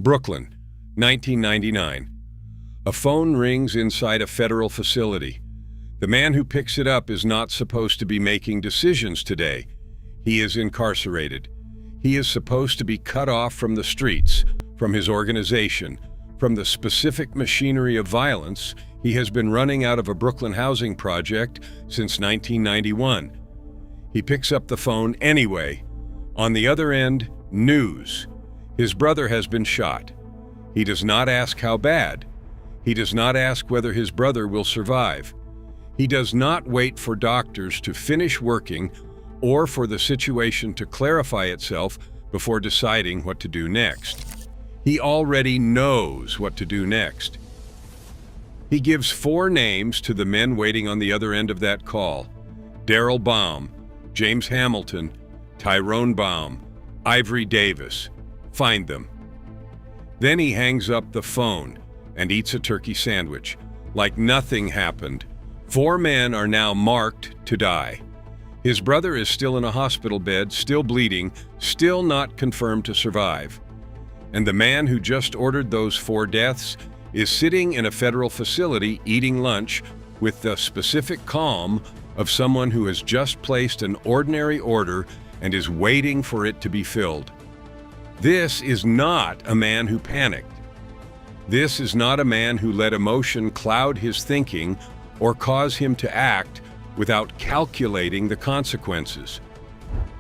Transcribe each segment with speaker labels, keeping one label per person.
Speaker 1: Brooklyn, 1999. A phone rings inside a federal facility. The man who picks it up is not supposed to be making decisions today. He is incarcerated. He is supposed to be cut off from the streets, from his organization, from the specific machinery of violence he has been running out of a Brooklyn housing project since 1991. He picks up the phone anyway. On the other end, news. His brother has been shot. He does not ask how bad. He does not ask whether his brother will survive. He does not wait for doctors to finish working or for the situation to clarify itself before deciding what to do next. He already knows what to do next. He gives 4 names to the men waiting on the other end of that call: Daryl Baum, James Hamilton, Tyrone Baum, Ivory Davis. Find them. Then he hangs up the phone and eats a turkey sandwich, like nothing happened. 4 men are now marked to die. His brother is still in a hospital bed, still bleeding, still not confirmed to survive. And the man who just ordered those 4 deaths is sitting in a federal facility eating lunch with the specific calm of someone who has just placed an ordinary order and is waiting for it to be filled. This is not a man who panicked. This is not a man who let emotion cloud his thinking or cause him to act without calculating the consequences.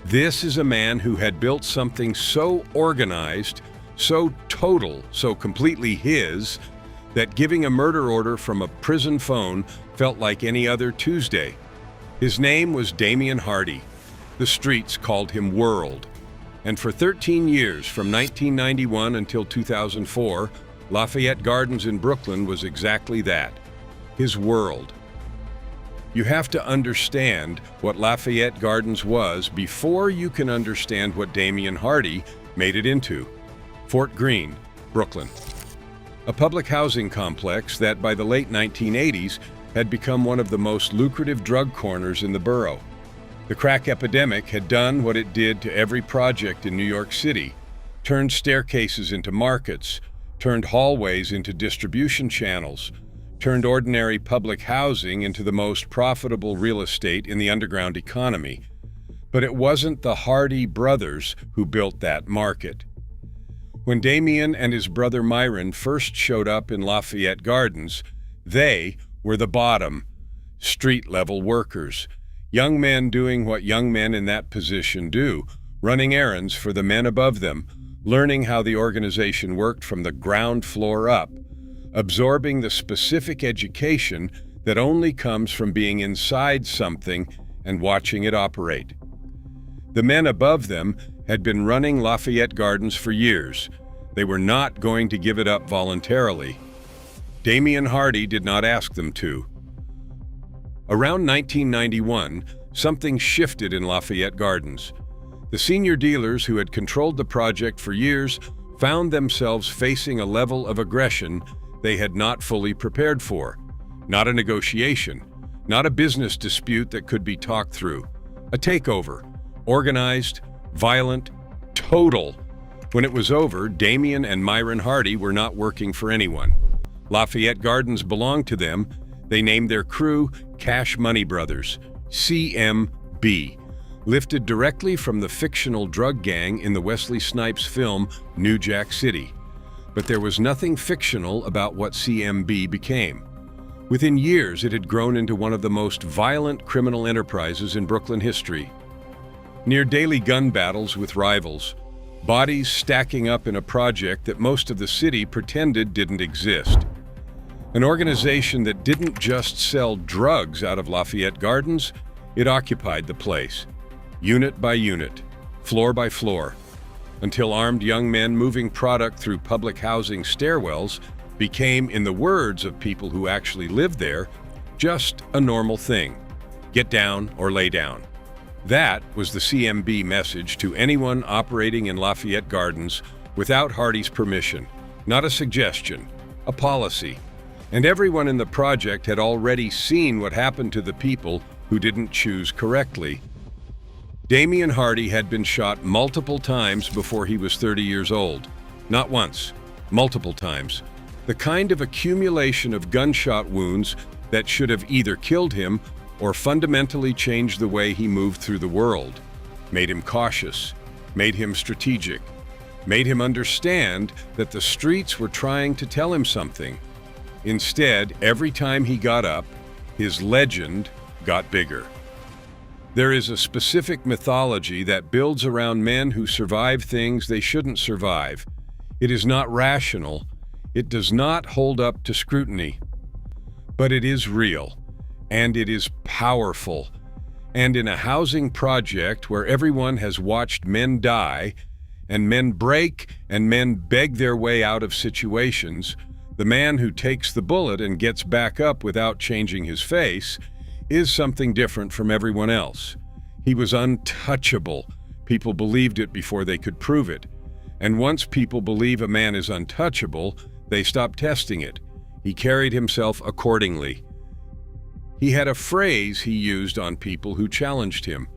Speaker 1: This is a man who had built something so organized, so total, so completely his, that giving a murder order from a prison phone felt like any other Tuesday. His name was Damian Hardy. The streets called him World. And for 13 years, from 1991 until 2004, Lafayette Gardens in Brooklyn was exactly that, his world. You have to understand what Lafayette Gardens was before you can understand what Damian Hardy made it into. Fort Greene, Brooklyn. A public housing complex that by the late 1980s had become one of the most lucrative drug corners in the borough. The crack epidemic had done what it did to every project in New York City, turned staircases into markets, turned hallways into distribution channels, turned ordinary public housing into the most profitable real estate in the underground economy. But it wasn't the Hardy brothers who built that market. When Damian and his brother Myron first showed up in Lafayette Gardens, they were the bottom, street-level workers, young men doing what young men in that position do, running errands for the men above them, learning how the organization worked from the ground floor up, absorbing the specific education that only comes from being inside something and watching it operate. The men above them had been running Lafayette Gardens for years. They were not going to give it up voluntarily. Damian Hardy did not ask them to. Around 1991, something shifted in Lafayette Gardens. The senior dealers who had controlled the project for years found themselves facing a level of aggression they had not fully prepared for. Not a negotiation, not a business dispute that could be talked through. A takeover, organized, violent, total. When it was over, Damian and Myron Hardy were not working for anyone. Lafayette Gardens belonged to them. They named their crew Cash Money Brothers, CMB, lifted directly from the fictional drug gang in the Wesley Snipes film New Jack City. But there was nothing fictional about what CMB became. Within years, it had grown into one of the most violent criminal enterprises in Brooklyn history. Near daily gun battles with rivals, bodies stacking up in a project that most of the city pretended didn't exist. An organization that didn't just sell drugs out of Lafayette Gardens, it occupied the place, unit by unit, floor by floor, until armed young men moving product through public housing stairwells became, in the words of people who actually lived there, just a normal thing. Get down or lay down. That was the CMB message to anyone operating in Lafayette Gardens without Hardy's permission. Not a suggestion, a policy. And everyone in the project had already seen what happened to the people who didn't choose correctly. Damian Hardy had been shot multiple times before he was 30 years old. Not once, multiple times. The kind of accumulation of gunshot wounds that should have either killed him or fundamentally changed the way he moved through the world, made him cautious, made him strategic, made him understand that the streets were trying to tell him something. Instead, every time he got up, his legend got bigger. There is a specific mythology that builds around men who survive things they shouldn't survive. It is not rational. It does not hold up to scrutiny. But it is real, and it is powerful. And in a housing project where everyone has watched men die, and men break and men beg their way out of situations, the man who takes the bullet and gets back up without changing his face is something different from everyone else. He was untouchable. People believed it before they could prove it. And once people believe a man is untouchable, they stop testing it. He carried himself accordingly. He had a phrase he used on people who challenged him.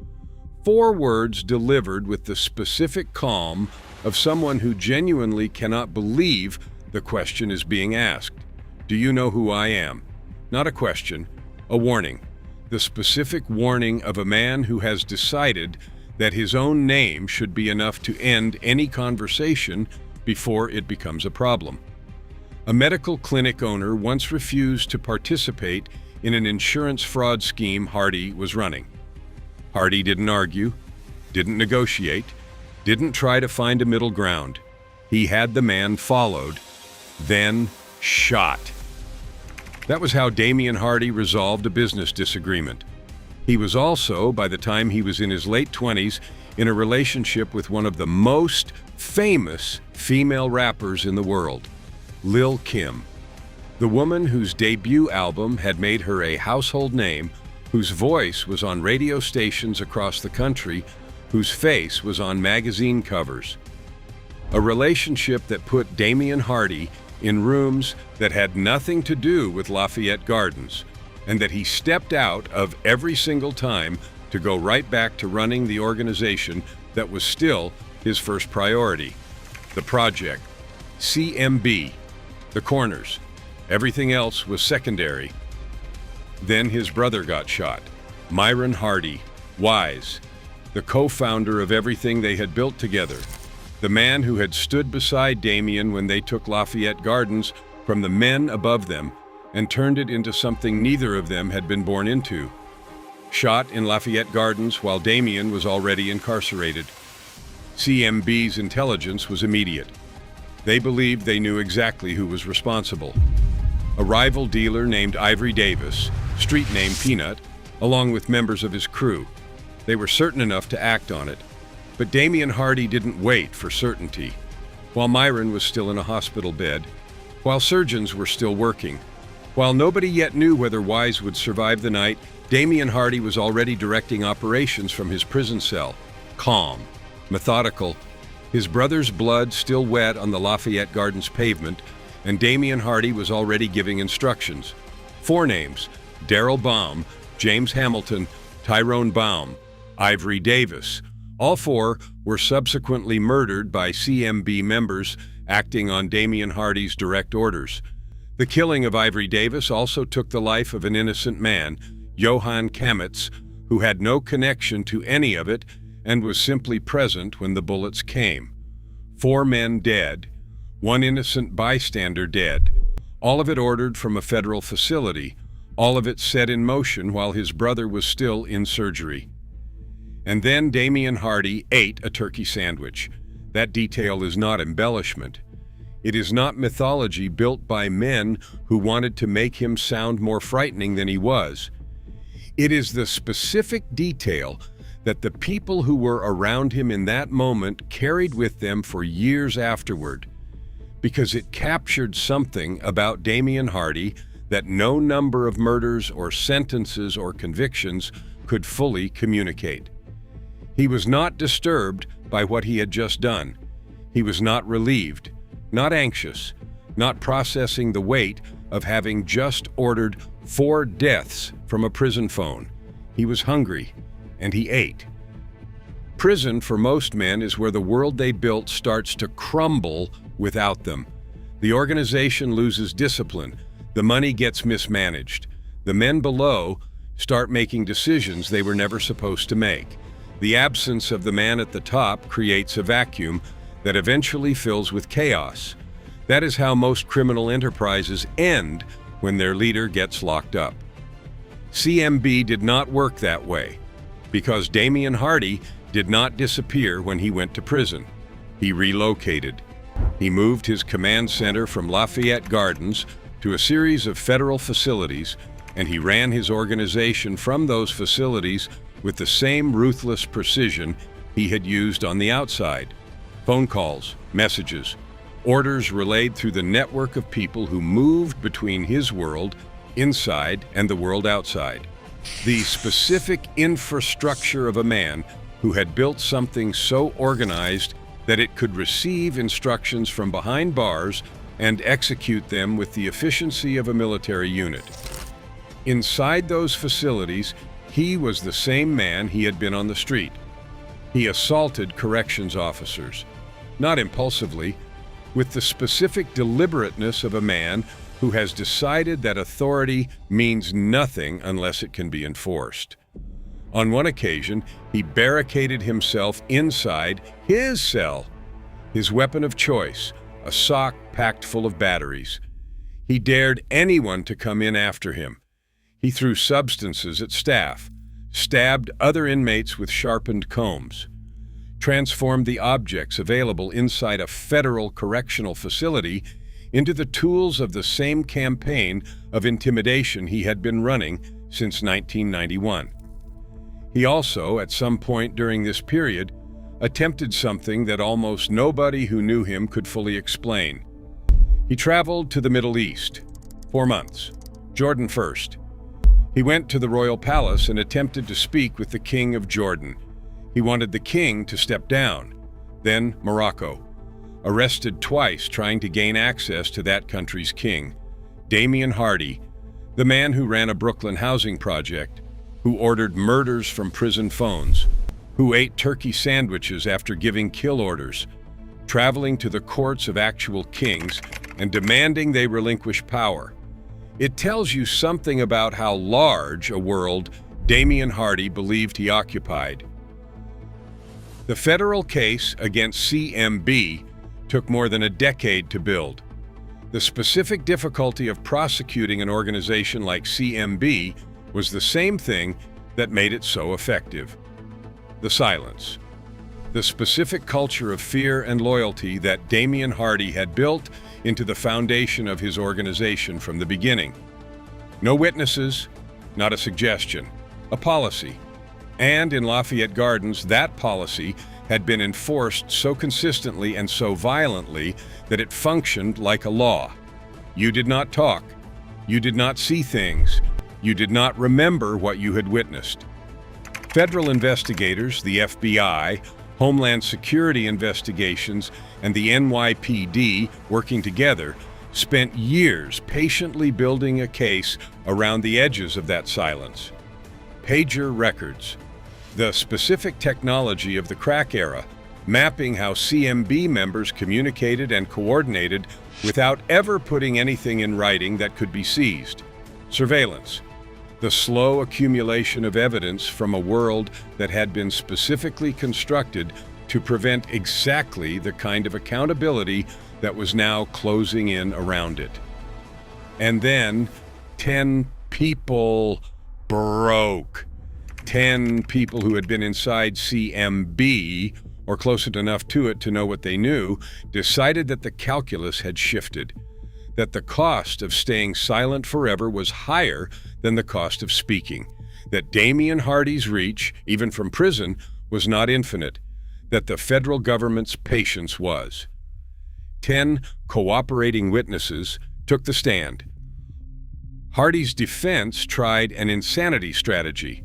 Speaker 1: 4 words delivered with the specific calm of someone who genuinely cannot believe the question is being asked. Do you know who I am? Not a question, a warning. The specific warning of a man who has decided that his own name should be enough to end any conversation before it becomes a problem. A medical clinic owner once refused to participate in an insurance fraud scheme Hardy was running. Hardy didn't argue, didn't negotiate, didn't try to find a middle ground. He had the man followed, then shot. That was how Damian Hardy resolved a business disagreement. He was also, by the time he was in his late 20s, in a relationship with one of the most famous female rappers in the world, Lil' Kim. The woman whose debut album had made her a household name, whose voice was on radio stations across the country, whose face was on magazine covers. A relationship that put Damian Hardy in rooms that had nothing to do with Lafayette Gardens, and that he stepped out of every single time to go right back to running the organization that was still his first priority. The project, CMB, the corners. Everything else was secondary. Then his brother got shot, Myron Hardy, Wise, the co-founder of everything they had built together, the man who had stood beside Damian when they took Lafayette Gardens from the men above them and turned it into something neither of them had been born into. Shot in Lafayette Gardens while Damian was already incarcerated. CMB's intelligence was immediate. They believed they knew exactly who was responsible. A rival dealer named Ivory Davis, street name Peanut, along with members of his crew. They were certain enough to act on it. But Damian Hardy didn't wait for certainty. While Myron was still in a hospital bed, while surgeons were still working, while nobody yet knew whether Wise would survive the night, Damian Hardy was already directing operations from his prison cell, calm, methodical, his brother's blood still wet on the Lafayette Gardens pavement, and Damian Hardy was already giving instructions. 4 names: Darrell Baum, James Hamilton, Tyrone Baum, Ivory Davis. All 4 were subsequently murdered by CMB members acting on Damian Hardy's direct orders. The killing of Ivory Davis also took the life of an innocent man, Johann Kamitz, who had no connection to any of it and was simply present when the bullets came. 4 men dead, 1 innocent bystander dead, all of it ordered from a federal facility, all of it set in motion while his brother was still in surgery. And then Damian Hardy ate a turkey sandwich. That detail is not embellishment. It is not mythology built by men who wanted to make him sound more frightening than he was. It is the specific detail that the people who were around him in that moment carried with them for years afterward, because it captured something about Damian Hardy that no number of murders or sentences or convictions could fully communicate. He was not disturbed by what he had just done. He was not relieved, not anxious, not processing the weight of having just ordered 4 deaths from a prison phone. He was hungry, and he ate. Prison, for most men, is where the world they built starts to crumble without them. The organization loses discipline, the money gets mismanaged. The men below start making decisions they were never supposed to make. The absence of the man at the top creates a vacuum that eventually fills with chaos. That is how most criminal enterprises end when their leader gets locked up. CMB did not work that way, because Damian Hardy did not disappear when he went to prison. He relocated. He moved his command center from Lafayette Gardens to a series of federal facilities, and he ran his organization from those facilities with the same ruthless precision he had used on the outside. Phone calls, messages, orders relayed through the network of people who moved between his world inside and the world outside. The specific infrastructure of a man who had built something so organized that it could receive instructions from behind bars and execute them with the efficiency of a military unit. Inside those facilities, he was the same man he had been on the street. He assaulted corrections officers, not impulsively, with the specific deliberateness of a man who has decided that authority means nothing unless it can be enforced. On one occasion, he barricaded himself inside his cell, his weapon of choice, a sock packed full of batteries. He dared anyone to come in after him. He threw substances at staff, stabbed other inmates with sharpened combs, transformed the objects available inside a federal correctional facility into the tools of the same campaign of intimidation he had been running since 1991. He also, at some point during this period, attempted something that almost nobody who knew him could fully explain. He traveled to the Middle East, 4 months, Jordan first. He went to the royal palace and attempted to speak with the king of Jordan. He wanted the king to step down. Then Morocco. Arrested twice trying to gain access to that country's king. Damian Hardy, the man who ran a Brooklyn housing project, who ordered murders from prison phones, who ate turkey sandwiches after giving kill orders, traveling to the courts of actual kings and demanding they relinquish power. It tells you something about how large a world Damian Hardy believed he occupied. The federal case against CMB took more than a decade to build. The specific difficulty of prosecuting an organization like CMB was the same thing that made it so effective: the silence. The specific culture of fear and loyalty that Damian Hardy had built into the foundation of his organization from the beginning. No witnesses, not a suggestion, a policy. And in Lafayette Gardens, that policy had been enforced so consistently and so violently that it functioned like a law. You did not talk. You did not see things. You did not remember what you had witnessed. Federal investigators, the FBI, Homeland Security investigations, and the NYPD, working together, spent years patiently building a case around the edges of that silence. Pager records, the specific technology of the crack era, mapping how CMB members communicated and coordinated without ever putting anything in writing that could be seized. Surveillance, the slow accumulation of evidence from a world that had been specifically constructed to prevent exactly the kind of accountability that was now closing in around it. And then 10 people broke. 10 people who had been inside CMB, or close enough to it to know what they knew, decided that the calculus had shifted, that the cost of staying silent forever was higher than the cost of speaking, that Damian Hardy's reach, even from prison, was not infinite, that the federal government's patience was. 10 cooperating witnesses took the stand. Hardy's defense tried an insanity strategy,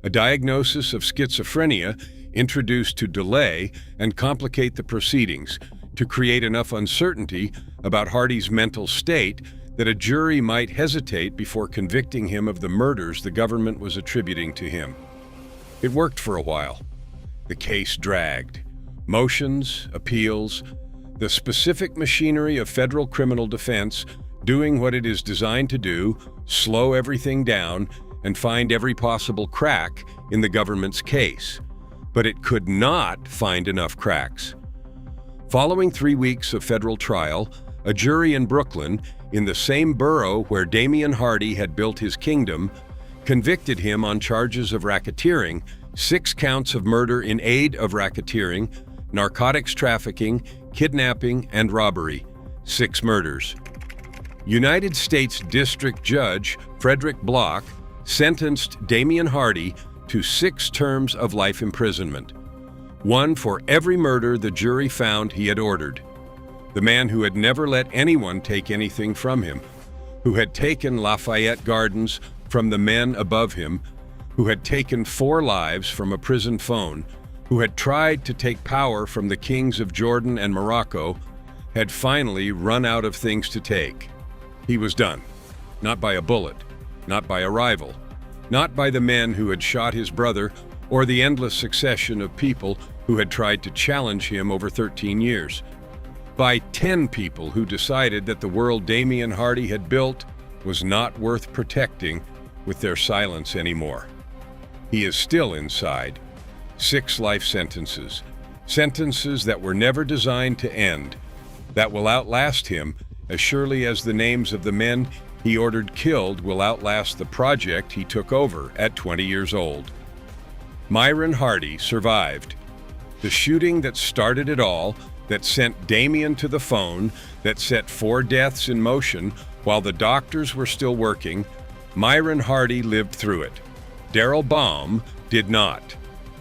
Speaker 1: a diagnosis of schizophrenia introduced to delay and complicate the proceedings, to create enough uncertainty about Hardy's mental state that a jury might hesitate before convicting him of the murders the government was attributing to him. It worked for a while. The case dragged. Motions, appeals, The specific machinery of federal criminal defense doing what it is designed to do, slow everything down, and find every possible crack in the government's case. But it could not find enough cracks. Following 3 weeks of federal trial, a jury in Brooklyn, in the same borough where Damien Hardy had built his kingdom, convicted him on charges of racketeering, 6 counts of murder in aid of racketeering, narcotics trafficking, kidnapping, and robbery, 6 murders. United States District Judge Frederick Block sentenced Damien Hardy to 6 terms of life imprisonment, 1 for every murder the jury found he had ordered. The man who had never let anyone take anything from him, who had taken Lafayette Gardens from the men above him, who had taken 4 lives from a prison phone, who had tried to take power from the kings of Jordan and Morocco, had finally run out of things to take. He was done, not by a bullet, not by a rival, not by the men who had shot his brother or the endless succession of people who had tried to challenge him over 13 years. By 10 people who decided that the world Damien Hardy had built was not worth protecting with their silence anymore. He is still inside. 6 life sentences. Sentences that were never designed to end, that will outlast him as surely as the names of the men he ordered killed will outlast the project he took over at 20 years old. Myron Hardy survived. The shooting that started it all, that sent Damien to the phone, that set 4 deaths in motion while the doctors were still working, Myron Hardy lived through it. Darrell Baum did not.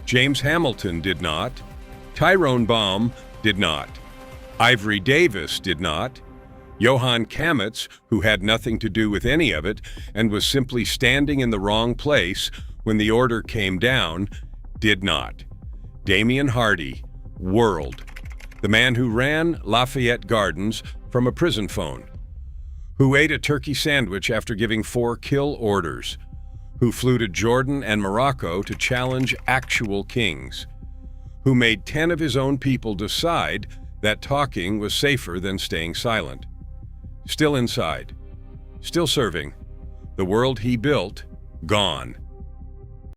Speaker 1: James Hamilton did not. Tyrone Baum did not. Ivory Davis did not. Johann Kamitz, who had nothing to do with any of it and was simply standing in the wrong place when the order came down, did not. Damien Hardy, world. The man who ran Lafayette Gardens from a prison phone, who ate a turkey sandwich after giving 4 kill orders, who flew to Jordan and Morocco to challenge actual kings, who made 10 of his own people decide that talking was safer than staying silent. Still inside, still serving. The world he built, gone.